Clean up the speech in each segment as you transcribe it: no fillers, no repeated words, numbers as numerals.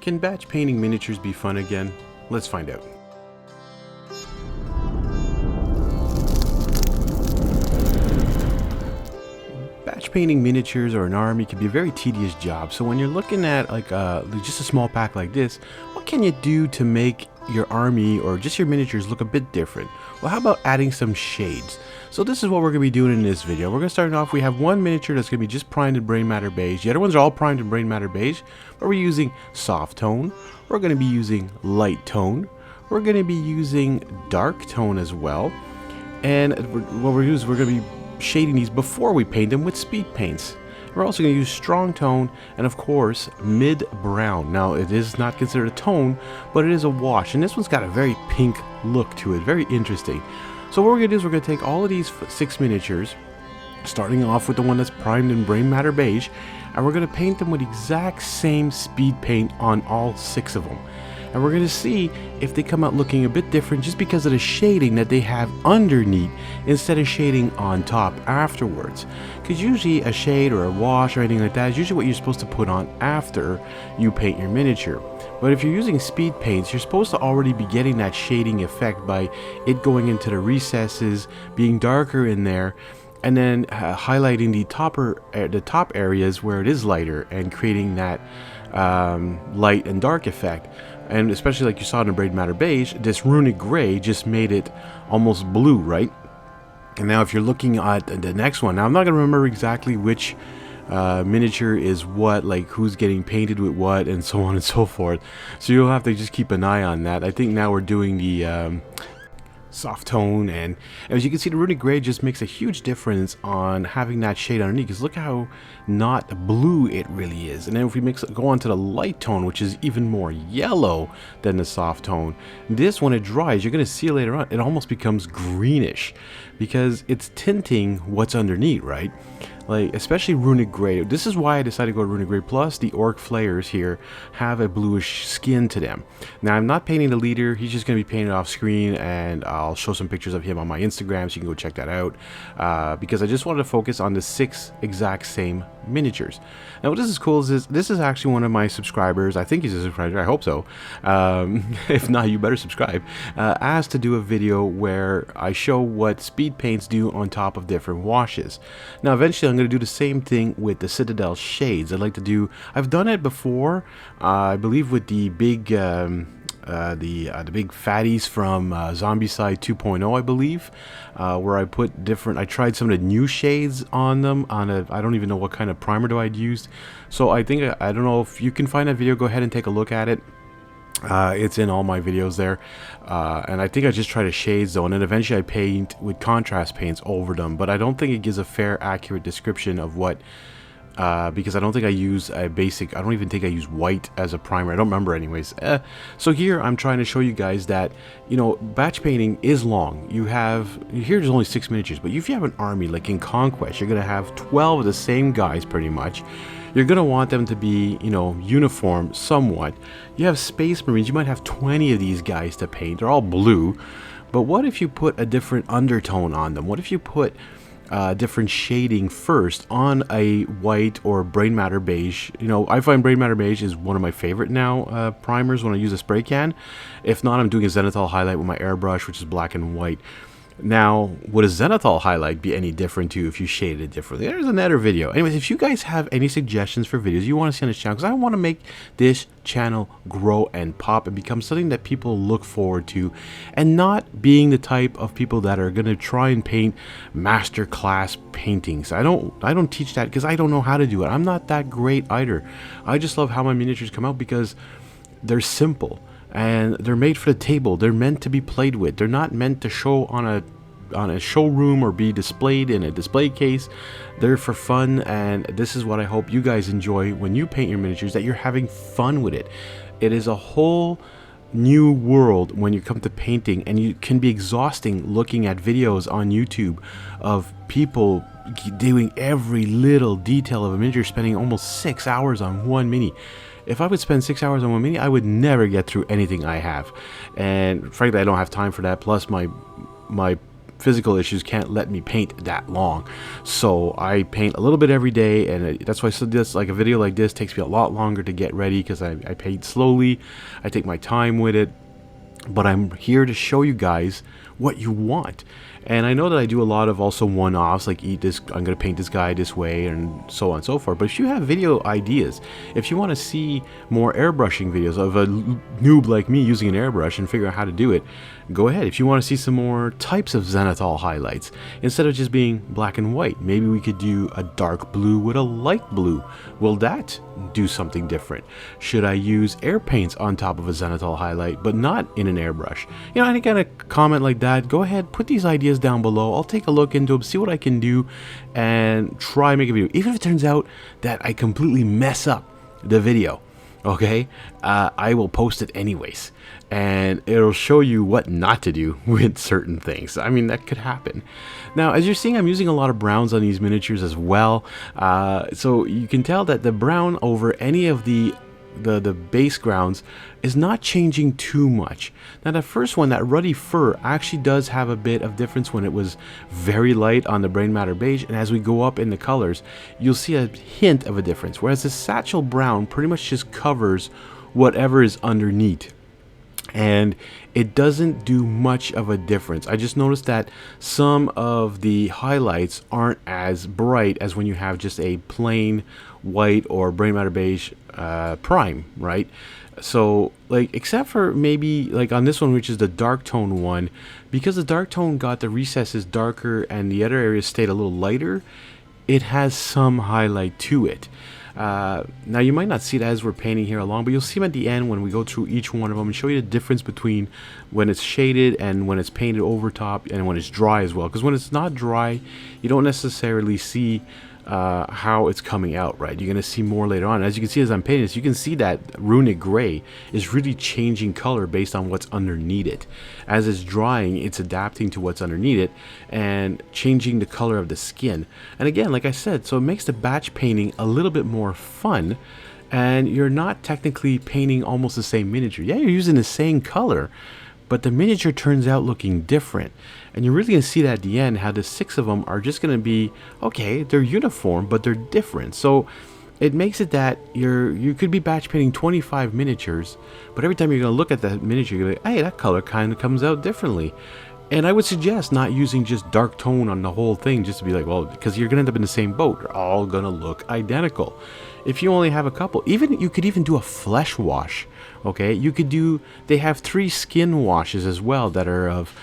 Can batch painting miniatures be fun again? Let's find out. Batch painting miniatures or an army can be a very tedious job, so when you're looking at just a small pack like this, what can you do to make your army or just your miniatures look a bit different? Well, how about adding some shades? So this is what we're going to be doing in this video. We're going to start off, we have one miniature that's going to be just primed in Brainmatter Beige. The other ones are all primed in Brainmatter Beige, but we're using soft tone. We're going to be using light tone. We're going to be using dark tone as well. And what we're going to be shading these before we paint them with speed paints. We're also going to use strong tone and of course mid brown. Now it is not considered a tone, but it is a wash, and this one's got a very pink look to it, very interesting. So what we're going to do is we're going to take all of these 6 miniatures, starting off with the one that's primed in Brainmatter Beige, and we're going to paint them with the exact same speed paint on all 6 of them. And we're going to see if they come out looking a bit different just because of the shading that they have underneath instead of shading on top afterwards. Because usually a shade or a wash or anything like that is usually what you're supposed to put on after you paint your miniature. But if you're using speed paints, you're supposed to already be getting that shading effect by it going into the recesses, being darker in there, and then highlighting the top areas where it is lighter and creating that light and dark effect. And especially like you saw in the Brainmatter Beige, this runic gray just made it almost blue, right? And now if you're looking at the next one, now I'm not going to remember exactly which miniature is what, like who's getting painted with what and so on and so forth. So you'll have to just keep an eye on that. I think now we're doing the soft tone, and as you can see, the runic gray just makes a huge difference on having that shade underneath, because look how not blue it really is. And then if we go on to the light tone, which is even more yellow than the soft tone, this, when it dries, you're going to see later on, it almost becomes greenish because it's tinting what's underneath, right? Like especially runic gray. This is why I decided to go to runic gray. Plus the Orc Flayers here have a bluish skin to them. Now I'm not painting the leader, he's just going to be painted off screen, and I'll show some pictures of him on my Instagram so you can go check that out, because I just wanted to focus on the 6 exact same miniatures. Now what this is cool is this is actually one of my subscribers, I think he's a subscriber, I hope so, if not you better subscribe, asked to do a video where I show what speed paints do on top of different washes. Now eventually I'm going to do the same thing with the Citadel shades. I've done it before, I believe with the big the big fatties from Zombicide 2.0, I believe, where I tried some of the new shades on them I don't even know what kind of primer I'd used. So I think, I don't know if you can find that video, go ahead and take a look at it. It's in all my videos there, and I think I just try to shades though, and then eventually I paint with contrast paints over them, but I don't think it gives a fair, accurate description of what, because I don't think I use a basic, I don't even think I use white as a primer, I don't remember anyways. So here I'm trying to show you guys that, you know, batch painting is long. Here there's only 6 miniatures, but if you have an army like in Conquest, you're going to have 12 of the same guys pretty much. You're going to want them to be, you know, uniform somewhat. You have Space Marines, you might have 20 of these guys to paint. They're all blue. But what if you put a different undertone on them? What if you put different shading first on a white or Brainmatter Beige? You know, I find Brainmatter Beige is one of my favorite now primers when I use a spray can. If not, I'm doing a zenithal highlight with my airbrush, which is black and white. Now, would a zenithal highlight be any different too if you shaded it differently? There's another video. Anyways, if you guys have any suggestions for videos you want to see on this channel, because I want to make this channel grow and pop and become something that people look forward to, and not being the type of people that are going to try and paint master class paintings. I don't teach that because I don't know how to do it. I'm not that great either. I just love how my miniatures come out because they're simple. And they're made for the table. They're meant to be played with. They're not meant to show on a showroom or be displayed in a display case. They're for fun, and this is what I hope you guys enjoy when you paint your miniatures, that you're having fun with it. It is a whole new world when you come to painting, and you can be exhausting looking at videos on YouTube of people doing every little detail of a miniature, spending almost 6 hours on one mini. If I would spend 6 hours on one mini, I would never get through anything I have, and frankly I don't have time for that. Plus my physical issues can't let me paint that long, so I paint a little bit every day, and that's why I said this, like a video like this takes me a lot longer to get ready because I paint slowly, I take my time with it, but I'm here to show you guys what you want. And I know that I do a lot of also one-offs, like I'm gonna paint this guy this way and so on and so forth. But if you have video ideas, if you want to see more airbrushing videos of a noob like me using an airbrush and figure out how to do it, go ahead. If you want to see some more types of zenithal highlights, instead of just being black and white, maybe we could do a dark blue with a light blue. Will that do something different? Should I use air paints on top of a zenithal highlight, but not in an airbrush? You know, any kind of comment like that, go ahead, put these ideas down below. I'll take a look into them, see what I can do, and try make a video. Even if it turns out that I completely mess up the video, okay, I will post it anyways, and it'll show you what not to do with certain things. I mean, that could happen. Now, as you're seeing, I'm using a lot of browns on these miniatures as well, so you can tell that the brown over any of the base grounds is not changing too much. Now, the first one, that ruddy fur, actually does have a bit of difference when it was very light on the Brainmatter Beige, and as we go up in the colors, you'll see a hint of a difference, whereas the satchel brown pretty much just covers whatever is underneath, and it doesn't do much of a difference. I just noticed that some of the highlights aren't as bright as when you have just a plain white or Brainmatter Beige prime, right? So, like, except for maybe like on this one, which is the dark tone one, because the dark tone got the recesses darker and the other areas stayed a little lighter, it has some highlight to it. Now, you might not see it as we're painting here along, but you'll see them at the end when we go through each one of them and show you the difference between when it's shaded and when it's painted over top, and when it's dry as well. Because when it's not dry, you don't necessarily see how it's coming out, right? You're gonna see more later on. As you can see, as I'm painting this, you can see that runic gray is really changing color based on what's underneath it. As it's drying, it's adapting to what's underneath it and changing the color of the skin. And again, like I said, so it makes the batch painting a little bit more fun, and you're not technically painting almost the same miniature. Yeah, you're using the same color, but the miniature turns out looking different. And you're really going to see that at the end, how the 6 of them are just going to be, okay, they're uniform, but they're different. So it makes it that you could be batch painting 25 miniatures, but every time you're going to look at that miniature, you're going to be like, hey, that color kind of comes out differently. And I would suggest not using just dark tone on the whole thing, just to be like, well, because you're going to end up in the same boat. They're all going to look identical. If you only have a couple, you could even do a flesh wash. Okay, you could do, they have 3 skin washes as well that are of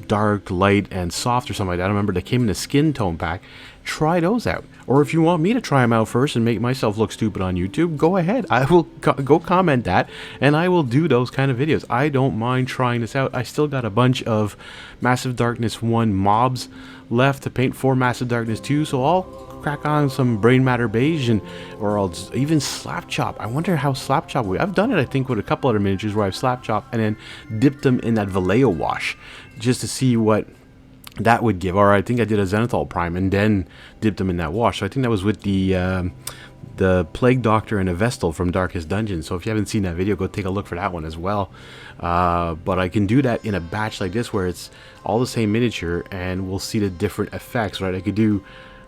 dark, light, and soft or something like that. I remember they came in a skin tone pack. Try those out. Or if you want me to try them out first and make myself look stupid on YouTube, go ahead. I will go comment that, and I will do those kind of videos. I don't mind trying this out. I still got a bunch of Massive Darkness 1 mobs left to paint for Massive Darkness 2, so I'll crack on some Brainmatter Beige, or I'll even slap chop. I wonder how slap chop will be. I've done it, I think, with a couple other miniatures where I've slap chopped and then dipped them in that Vallejo wash just to see what that would give. Or I think I did a Zenithal Prime and then dipped them in that wash. So I think that was with the Plague Doctor and a Vestal from Darkest Dungeon. So if you haven't seen that video, go take a look for that one as well. But I can do that in a batch like this where it's all the same miniature and we'll see the different effects, right? I could do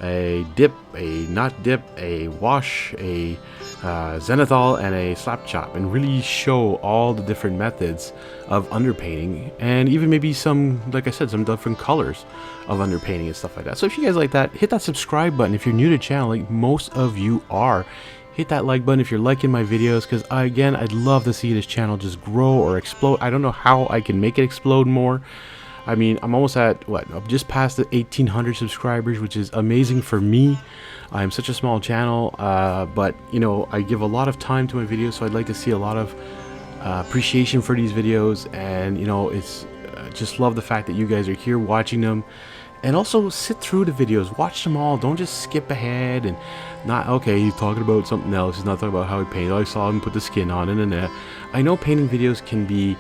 a dip, a not dip, a wash, a zenithal, and a slap chop, and really show all the different methods of underpainting, and even maybe some, like I said, some different colors of underpainting and stuff like that. So if you guys like that, hit that subscribe button. If you're new to the channel, like most of you are, hit that like button if you're liking my videos, because again, I'd love to see this channel just grow or explode. I don't know how I can make it explode more. I mean, I'm almost at, what, I'm just past the 1,800 subscribers, which is amazing for me. I'm such a small channel, but, you know, I give a lot of time to my videos, so I'd like to see a lot of appreciation for these videos, and, you know, it's just love the fact that you guys are here watching them. And also sit through the videos, watch them all, don't just skip ahead and not, okay, he's talking about something else, he's not talking about how he painted, I saw him put the skin on, and I know painting videos can be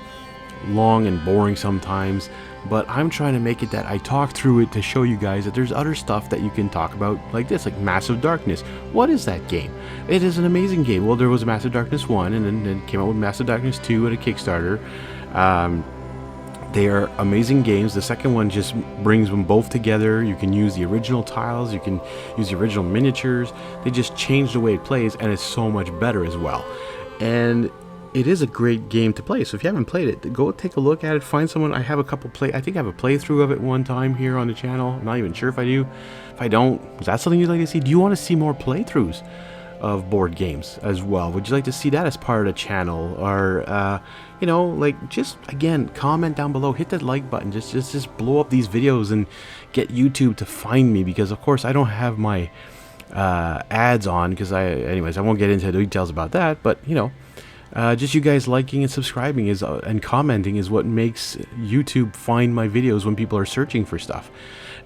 long and boring sometimes, but I'm trying to make it that I talk through it to show you guys that there's other stuff that you can talk about like this, like Massive Darkness. What is that game? It is an amazing game. Well, there was Massive Darkness 1, and then came out with Massive Darkness 2 at a Kickstarter. They are amazing games. The second one just brings them both together. You can use the original tiles, you can use the original miniatures. They just change the way it plays, and it's so much better as well. And it is a great game to play. So if you haven't played it, go take a look at it. Find someone. I have a couple I think I have a playthrough of it one time here on the channel. I'm not even sure if I do. If I don't, is that something you'd like to see? Do you want to see more playthroughs of board games as well? Would you like to see that as part of the channel? Or you know, like, just again, comment down below, hit that like button, just blow up these videos and get YouTube to find me, because of course I don't have my ads on, because anyways, I won't get into the details about that, but you know, just you guys liking and subscribing is and commenting is what makes YouTube find my videos when people are searching for stuff.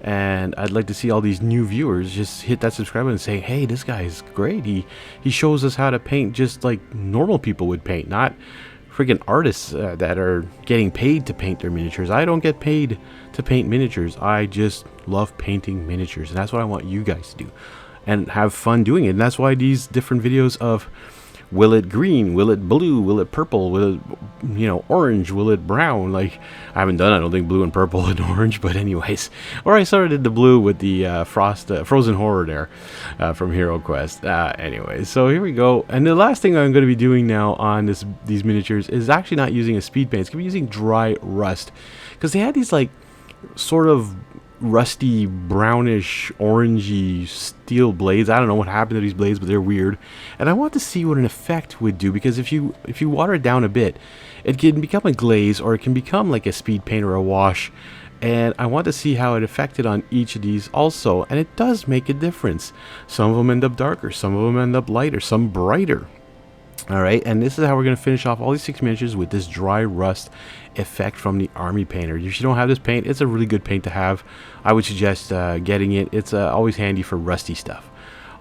And I'd like to see all these new viewers just hit that subscribe button and say, hey, this guy is great. He shows us how to paint just like normal people would paint, not freaking artists that are getting paid to paint their miniatures. I don't get paid to paint miniatures. I just love painting miniatures, and that's what I want you guys to do and have fun doing it. And that's why these different videos of, will it green, will it blue, will it purple, will it, you know, orange, will it brown? Like, I haven't done, I don't think, blue and purple and orange, but anyways. Or I sort of did the blue with the Frozen Horror there from Hero Quest. Anyways, so here we go. And the last thing I'm going to be doing now on these miniatures is actually not using a speed paint. It's going to be using dry rust, because they had these like sort of rusty brownish orangey steel blades. I don't know what happened to these blades, but they're weird, and I want to see what an effect would do, because if you water it down a bit, it can become a glaze, or it can become like a speed paint or a wash, and I want to see how it affected on each of these also. And it does make a difference. Some of them end up darker, some of them end up lighter, some brighter. Alright, and this is how we're going to finish off all these 6 miniatures with this dry rust effect from the Army Painter. If you don't have this paint, it's a really good paint to have. I would suggest getting it. It's always handy for rusty stuff.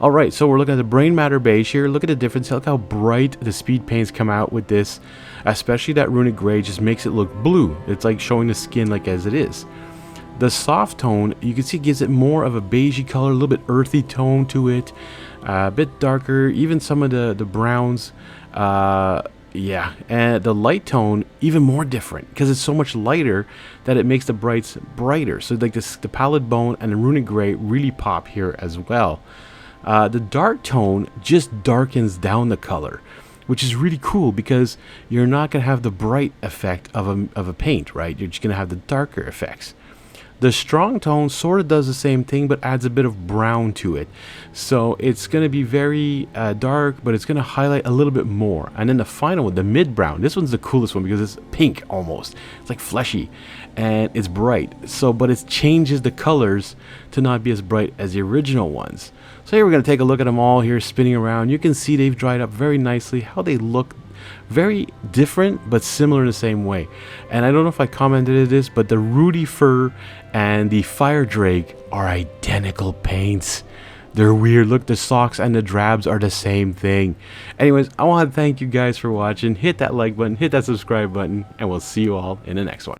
Alright, so we're looking at the Brainmatter Beige here. Look at the difference. Look how bright the speed paints come out with this. Especially that runic gray just makes it look blue. It's like showing the skin like as it is. The soft tone, you can see, gives it more of a beigey color, a little bit earthy tone to it. A bit darker, even some of the browns. Yeah, and the light tone even more different, because it's so much lighter that it makes the brights brighter. So like the pallid bone and the runic gray really pop here as well. The dark tone just darkens down the color, which is really cool, because you're not going to have the bright effect of a paint, right? You're just going to have the darker effects. The strong tone sort of does the same thing, but adds a bit of brown to it. So it's going to be very dark, but it's going to highlight a little bit more. And then the final one, the mid brown, this one's the coolest one, because it's pink almost. It's like fleshy, and it's bright. So, but it changes the colors to not be as bright as the original ones. So here we're going to take a look at them all here spinning around. You can see they've dried up very nicely. How they look, very different but similar in the same way. And I don't know if I commented on this, but the Rudy Fur and the Fire Drake are identical paints. They're weird. Look, the socks and the drabs are the same thing. Anyways, I want to thank you guys for watching. Hit that like button, hit that subscribe button, and we'll see you all in the next one.